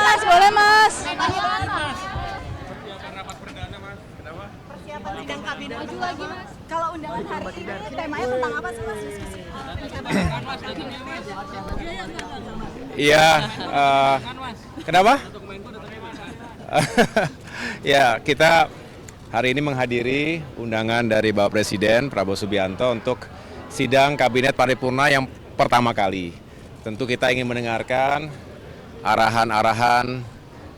Mas, boleh Mas. Persiapan rapat perdana, Mas. Kenapa? Persiapan sidang kabinet maju lagi Mas. Kalau undangan hari ini temanya tentang apa sih Mas diskusi? Iya, kenapa? Ya, kita hari ini menghadiri undangan dari Bapak Presiden Prabowo Subianto untuk sidang Kabinet Paripurna yang pertama kali. Tentu kita ingin mendengarkan arahan-arahan,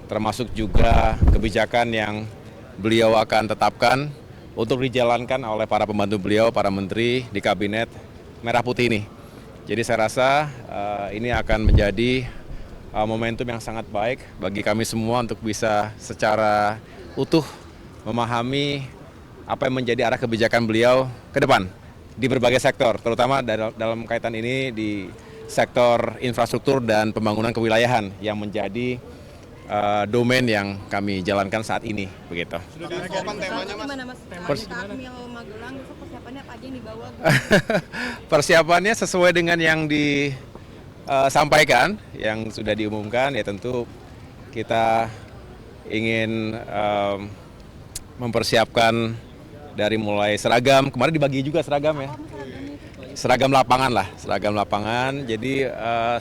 termasuk juga kebijakan yang beliau akan tetapkan untuk dijalankan oleh para pembantu beliau, para menteri di Kabinet Merah Putih ini. Jadi saya rasa ini akan menjadi momentum yang sangat baik bagi kami semua untuk bisa secara utuh memahami apa yang menjadi arah kebijakan beliau ke depan di berbagai sektor, terutama dalam kaitan ini di sektor infrastruktur dan pembangunan kewilayahan yang menjadi domain yang kami jalankan saat ini, begitu. Sudah diinfokan temanya, Mas? Gimana Mas? Akmil Magelang itu persiapannya apa aja yang dibawa? Persiapannya sesuai dengan yang disampaikan, yang sudah diumumkan, ya tentu kita ingin mempersiapkan dari mulai seragam, kemarin dibagi juga seragam ya. Seragam lapangan. Jadi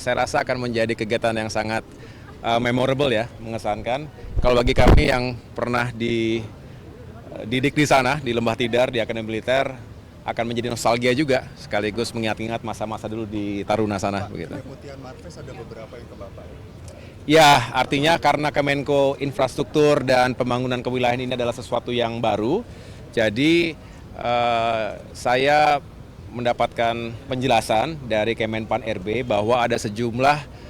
saya rasa akan menjadi kegiatan yang sangat memorable ya, mengesankan. Kalau bagi kami yang pernah dididik di sana, di Lembah Tidar, di Akademi Militer, akan menjadi nostalgia juga, sekaligus mengingat-ingat masa-masa dulu di Taruna sana. Pak, begitu. pemutihan Marves ada beberapa yang ke Bapak. Ya, artinya karena Kemenko Infrastruktur dan Pembangunan Kewilayahan ini adalah sesuatu yang baru, jadi saya mendapatkan penjelasan dari Kemenpan RB bahwa ada sejumlah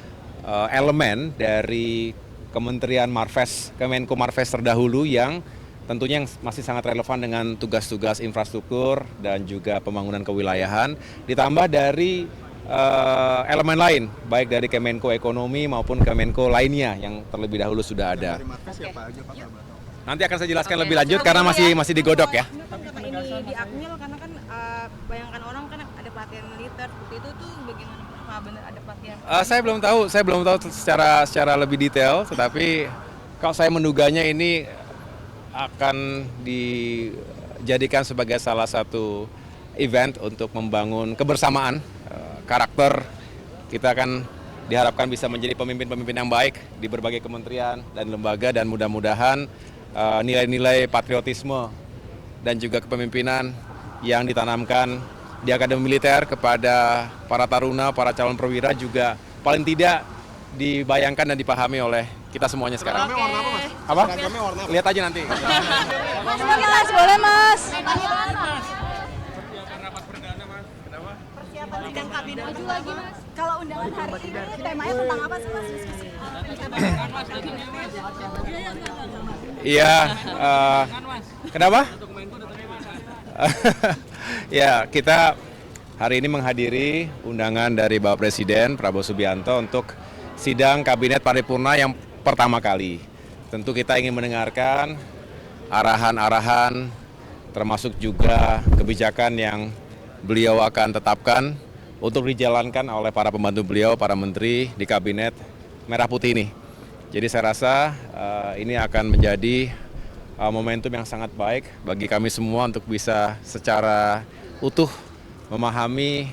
elemen dari Kementerian Marves, Kemenko Marves terdahulu yang tentunya masih sangat relevan dengan tugas-tugas infrastruktur dan juga pembangunan kewilayahan, ditambah dari elemen lain, baik dari Kemenko Ekonomi maupun Kemenko lainnya yang terlebih dahulu sudah ada. Dari Marves siapa aja, Pak? Nanti akan saya jelaskan lebih lanjut karena masih digodok ya. Karena ini di Akmil karena kan bayangkan orang kan ada pelatihan militer seperti itu tuh bagaimana? Apa benar ada pelatihan? Saya belum tahu secara lebih detail, tetapi kalau saya menduganya ini akan dijadikan sebagai salah satu event untuk membangun kebersamaan, karakter. Kita akan diharapkan bisa menjadi pemimpin-pemimpin yang baik di berbagai kementerian dan lembaga, dan mudah-mudahan nilai-nilai patriotisme dan juga kepemimpinan yang ditanamkan di Akademi Militer kepada para taruna, para calon perwira juga paling tidak dibayangkan dan dipahami oleh kita semuanya sekarang. Seragamnya warna apa, Mas? Apa? Seragamnya warna apa? Lihat aja nanti. Mas, boleh Mas. Persiapan rapat perdana, Mas. Kenapa? Persiapan sidang kabinet maju lagi Mas. Kalau undangan hari ini temanya tentang apa sih Mas diskusi? Iya, kenapa? Ya, kita hari ini menghadiri undangan dari Bapak Presiden Prabowo Subianto untuk sidang Kabinet Paripurna yang pertama kali. Tentu kita ingin mendengarkan arahan-arahan, termasuk juga kebijakan yang beliau akan tetapkan untuk dijalankan oleh para pembantu beliau, para menteri di Kabinet Merah Putih ini. Jadi saya rasa ini akan menjadi momentum yang sangat baik bagi kami semua untuk bisa secara utuh memahami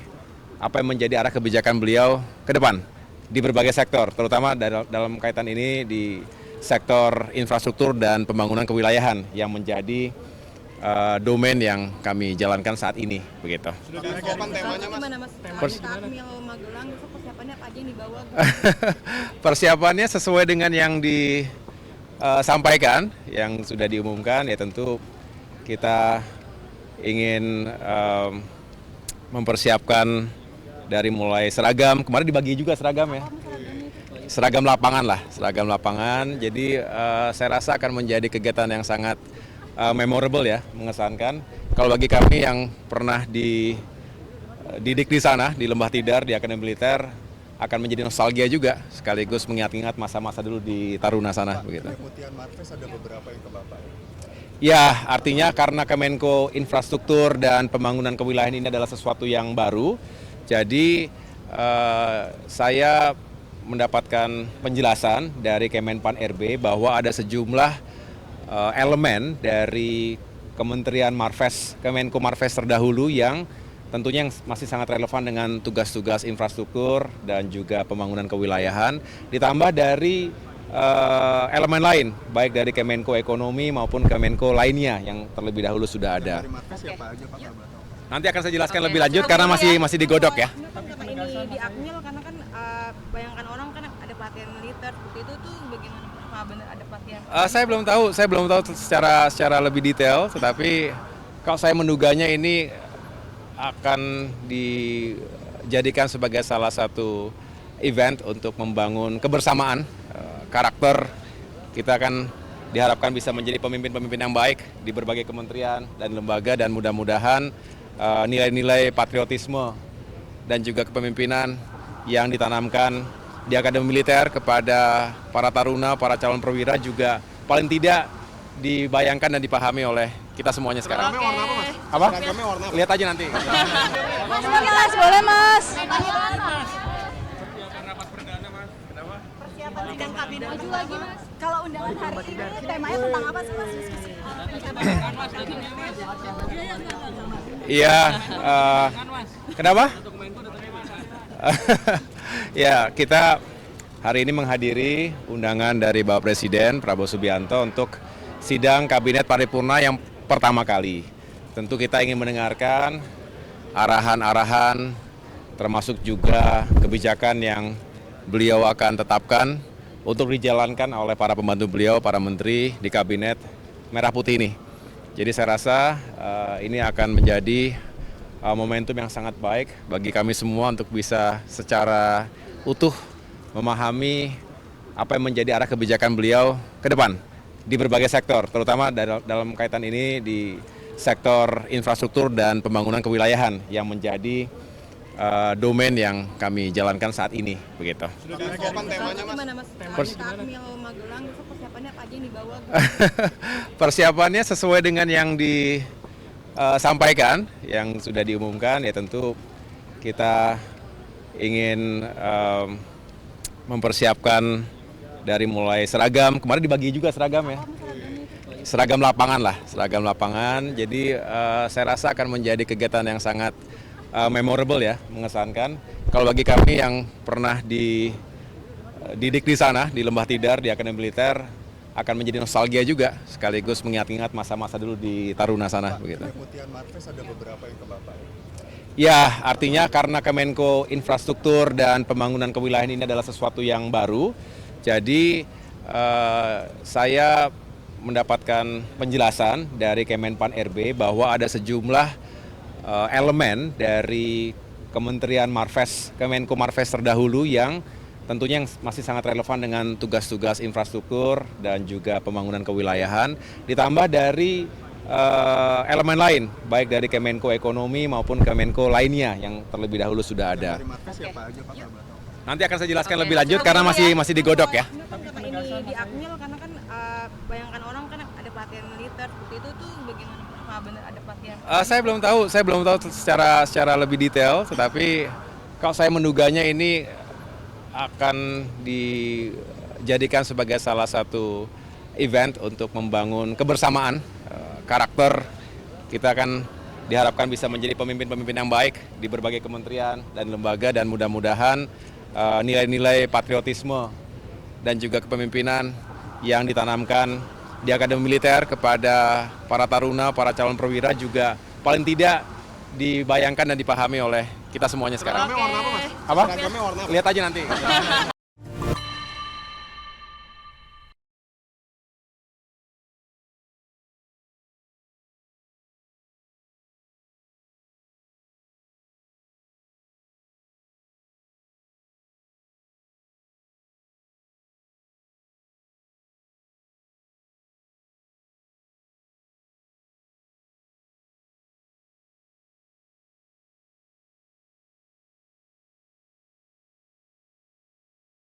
apa yang menjadi arah kebijakan beliau ke depan di berbagai sektor, terutama dalam kaitan ini di sektor infrastruktur dan pembangunan kewilayahan yang menjadi domain yang kami jalankan saat ini, begitu. Sudah diinfokan temanya, Mas? Gimana Mas? Akmil Magelang itu persiapannya apa aja yang dibawa? Persiapannya sesuai dengan yang disampaikan, yang sudah diumumkan, ya tentu kita ingin mempersiapkan dari mulai seragam, kemarin dibagi juga seragam ya. Seragam lapangan. Jadi saya rasa akan menjadi kegiatan yang sangat memorable ya, mengesankan. Kalau bagi kami yang pernah dididik di sana, di Lembah Tidar, di Akademi Militer, akan menjadi nostalgia juga, sekaligus mengingat-ingat masa-masa dulu di Taruna sana. Pak, begitu. pemutihan Marves ada beberapa yang ke Bapak. Ya, artinya karena Kemenko Infrastruktur dan Pembangunan Kewilayahan ini adalah sesuatu yang baru, jadi saya mendapatkan penjelasan dari Kemenpan RB bahwa ada sejumlah elemen dari Kementerian Marves, Kemenko Marves terdahulu yang tentunya yang masih sangat relevan dengan tugas-tugas infrastruktur dan juga pembangunan kewilayahan, ditambah dari elemen lain, baik dari Kemenko Ekonomi maupun Kemenko lainnya yang terlebih dahulu sudah ada. Dari Marves siapa aja Pak? Nanti akan saya jelaskan lebih lanjut karena masih digodok ya. Kenapa ini di Akmil karena kan bayangkan orang kan ada pelatihan militer seperti itu tuh bagaimana? Apa benar ada pelatihan? Saya belum tahu secara lebih detail, tetapi kalau saya menduganya ini akan dijadikan sebagai salah satu event untuk membangun kebersamaan karakter. Kita akan diharapkan bisa menjadi pemimpin-pemimpin yang baik di berbagai kementerian dan lembaga, dan mudah-mudahan nilai-nilai patriotisme dan juga kepemimpinan yang ditanamkan di Akademi Militer kepada para taruna, para calon perwira juga paling tidak dibayangkan dan dipahami oleh kita semuanya sekarang. Seragamnya warna apa Mas? Apa? Seragamnya warna apa? Lihat aja nanti. Mas, boleh mas. Persiapan sidang kabinet Maju lagi mas. Kalau undangan hari ini temanya tentang apa sih mas? Diskusi. Iya, kenapa? Ya, kita hari ini menghadiri undangan dari Bapak Presiden Prabowo Subianto untuk sidang Kabinet Paripurna yang pertama kali. Tentu kita ingin mendengarkan arahan-arahan, termasuk juga kebijakan yang beliau akan tetapkan untuk dijalankan oleh para pembantu beliau, para menteri di Kabinet Merah Putih ini. Jadi saya rasa ini akan menjadi momentum yang sangat baik bagi kami semua untuk bisa secara utuh memahami apa yang menjadi arah kebijakan beliau ke depan di berbagai sektor, terutama dalam kaitan ini di sektor infrastruktur dan pembangunan kewilayahan yang menjadi domain yang kami jalankan saat ini, begitu. Sudah diinfokan temanya Mas? Gimana Mas? Di Akmil Magelang itu persiapannya apa aja yang dibawa? Persiapannya sesuai dengan yang disampaikan, yang sudah diumumkan, ya tentu kita ingin mempersiapkan dari mulai seragam, kemarin dibagi juga seragam ya. Seragam lapangan lah, seragam lapangan. Jadi saya rasa akan menjadi kegiatan yang sangat memorable ya, mengesankan. Kalau bagi kami yang pernah dididik di sana, di Lembah Tidar, di Akademi Militer, akan menjadi nostalgia juga, sekaligus mengingat-ingat masa-masa dulu di Taruna sana. Begitu. Pemutihan Marves ada beberapa yang ke Bapak. Ya, artinya karena Kemenko Infrastruktur dan Pembangunan Kewilayahan ini adalah sesuatu yang baru, jadi saya mendapatkan penjelasan dari Kemenpan RB bahwa ada sejumlah elemen dari Kementerian Marves, Kemenko Marves terdahulu yang tentunya yang masih sangat relevan dengan tugas-tugas infrastruktur dan juga pembangunan kewilayahan, ditambah dari elemen lain, baik dari Kemenko Ekonomi maupun Kemenko lainnya yang terlebih dahulu sudah ada. Dari Marves siapa aja Pak? Nanti akan saya jelaskan lebih lanjut karena masih digodok ya. Kenapa ini di Akmil karena kan bayangkan orang kan ada pelatihan militer seperti itu tuh bagaimana? Apa benar ada pelatihan? Saya belum tahu secara lebih detail, tetapi kalau saya menduganya ini akan dijadikan sebagai salah satu event untuk membangun kebersamaan karakter. Kita akan diharapkan bisa menjadi pemimpin-pemimpin yang baik di berbagai kementerian dan lembaga, dan mudah-mudahan nilai-nilai patriotisme dan juga kepemimpinan yang ditanamkan di Akademi Militer kepada para taruna, para calon perwira juga paling tidak dibayangkan dan dipahami oleh kita semuanya sekarang. Seragamnya warna apa Mas? Apa? Seragamnya warna apa? Lihat aja nanti.